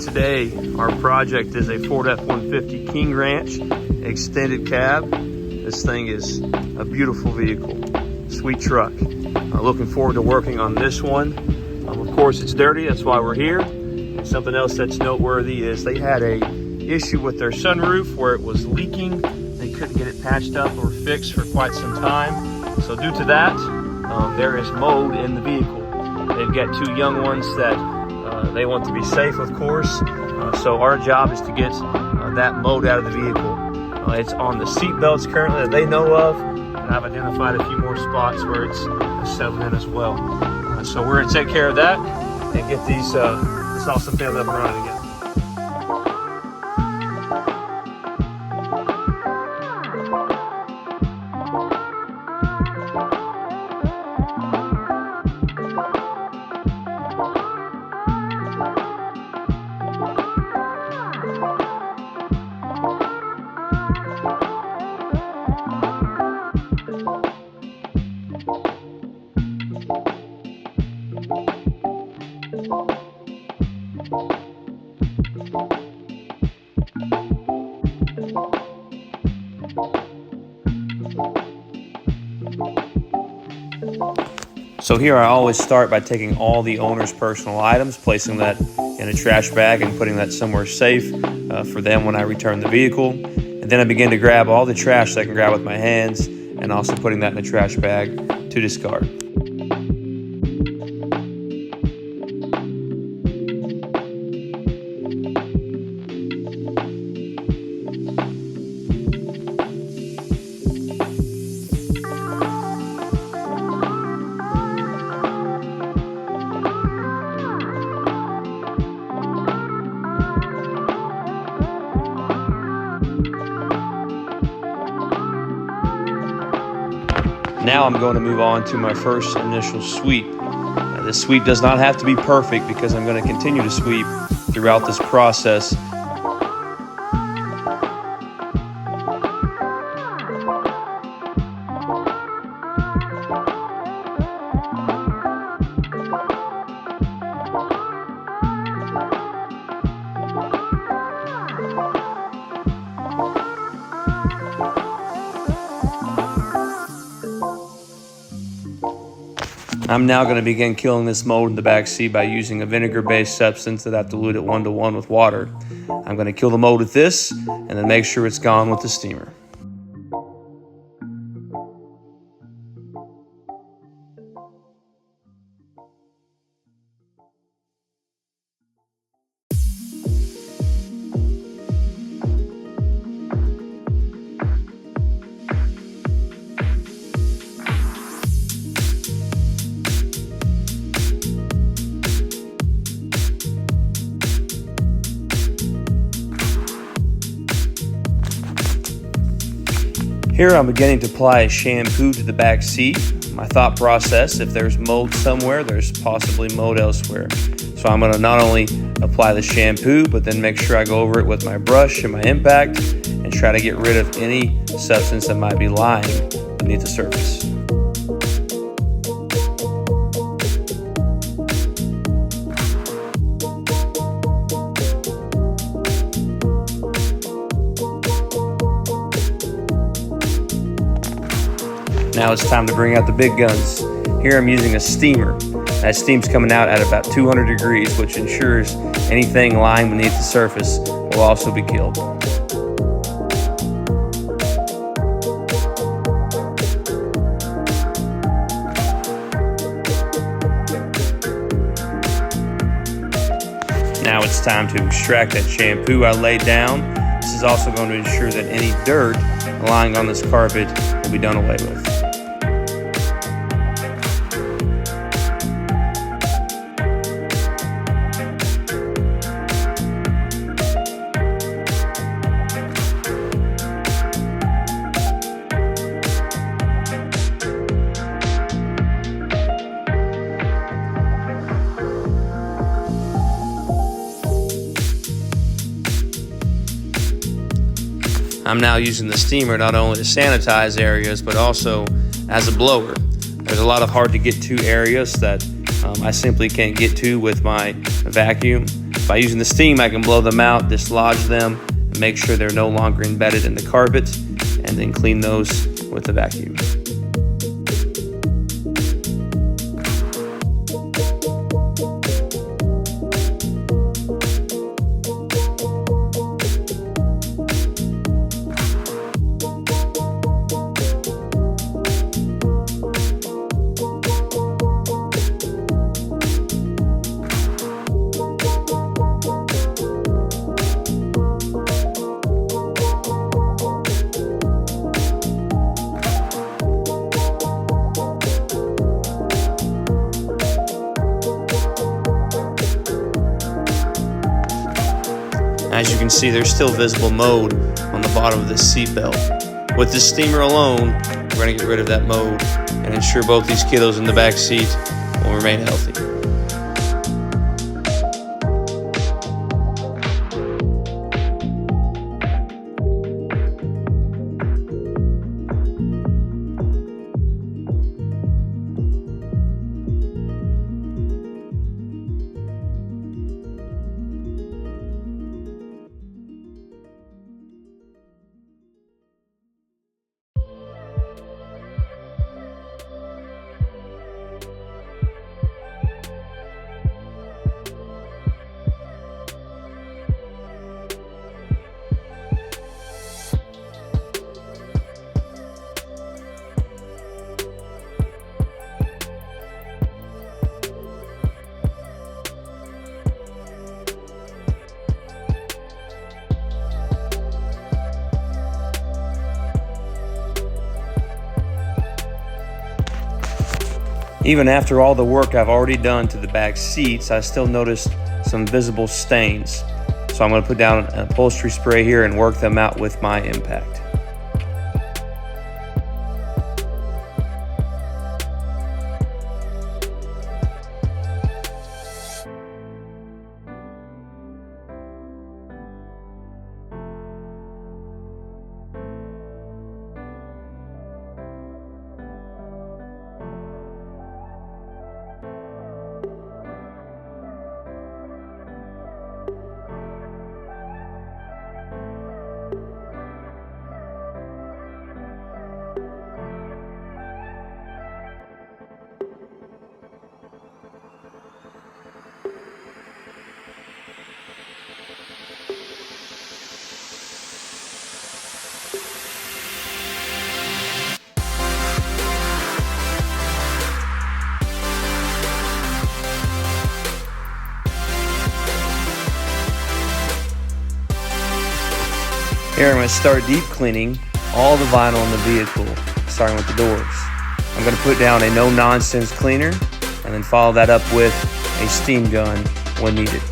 Today, our project is a Ford F-150 King Ranch extended cab. This thing is a beautiful vehicle, sweet truck. Looking forward to working on this one. Of course, it's dirty, that's why we're here. And something else that's noteworthy is they had a issue with their sunroof where it was leaking. They couldn't get it patched up or fixed for quite some time. So due to that, there is mold in the vehicle. They've got two young ones that they want to be safe, of course. So our job is to get that mold out of the vehicle. It's on the seat belts currently that they know of, and I've identified a few more spots where it's settling in as well. So we're gonna take care of that and get these this awesome thing up and running again. So here I always start by taking all the owner's personal items, placing that in a trash bag and putting that somewhere safe for them when I return the vehicle. And then I begin to grab all the trash that I can grab with my hands and also putting that in a trash bag to discard. Now I'm going to move on to my first initial sweep. This sweep does not have to be perfect because I'm going to continue to sweep throughout this process. I'm now going to begin killing this mold in the back seat by using a vinegar-based substance that I've diluted 1:1 with water. I'm going to kill the mold with this and then make sure it's gone with the steamer. Here I'm beginning to apply a shampoo to the back seat. My thought process, if there's mold somewhere, there's possibly mold elsewhere. So I'm going to not only apply the shampoo, but then make sure I go over it with my brush and my impact and try to get rid of any substance that might be lying beneath the surface. Now it's time to bring out the big guns. Here I'm using a steamer. That steam's coming out at about 200 degrees, which ensures anything lying beneath the surface will also be killed. Now it's time to extract that shampoo I laid down. This is also going to ensure that any dirt lying on this carpet will be done away with. I'm now using the steamer not only to sanitize areas, but also as a blower. There's a lot of hard to get to areas that I simply can't get to with my vacuum. By using the steam, I can blow them out, dislodge them, and make sure they're no longer embedded in the carpet, and then clean those with the vacuum. As you can see, there's still visible mold on the bottom of this seat belt. With this steamer alone, we're going to get rid of that mold and ensure both these kiddos in the back seat will remain healthy. Even after all the work I've already done to the back seats, I still noticed some visible stains. So I'm going to put down an upholstery spray here and work them out with my impact. Here I'm going to start deep cleaning all the vinyl in the vehicle, starting with the doors. I'm going to put down a no-nonsense cleaner and then follow that up with a steam gun when needed.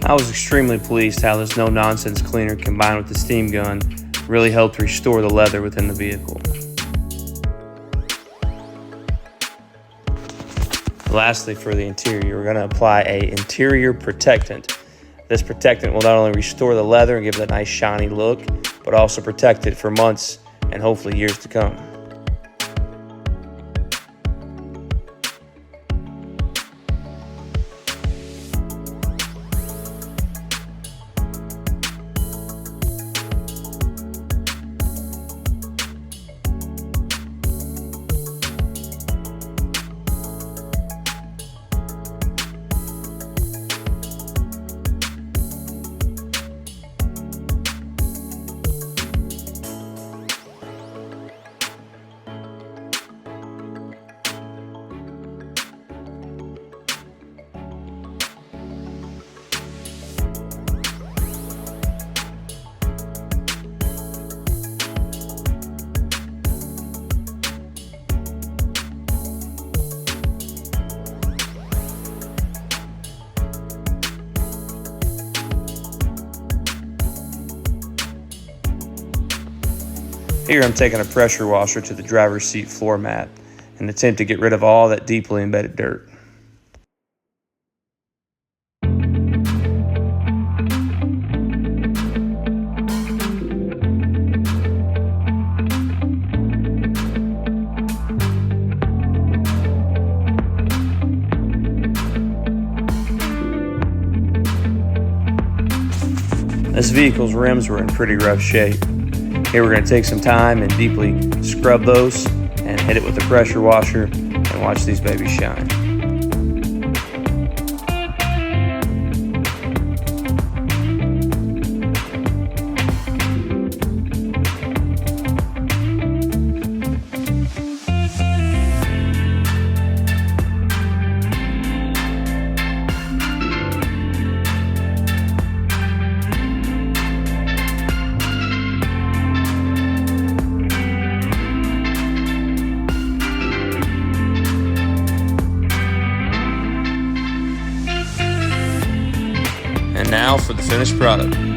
I was extremely pleased how this no-nonsense cleaner combined with the steam gun really helped restore the leather within the vehicle. Lastly, for the interior, we're going to apply an interior protectant. This protectant will not only restore the leather and give it a nice shiny look, but also protect it for months and hopefully years to come. Here I'm taking a pressure washer to the driver's seat floor mat in an attempt to get rid of all that deeply embedded dirt. This vehicle's rims were in pretty rough shape. Here we're going to take some time and deeply scrub those and hit it with a pressure washer and watch these babies shine. And now for the finished product.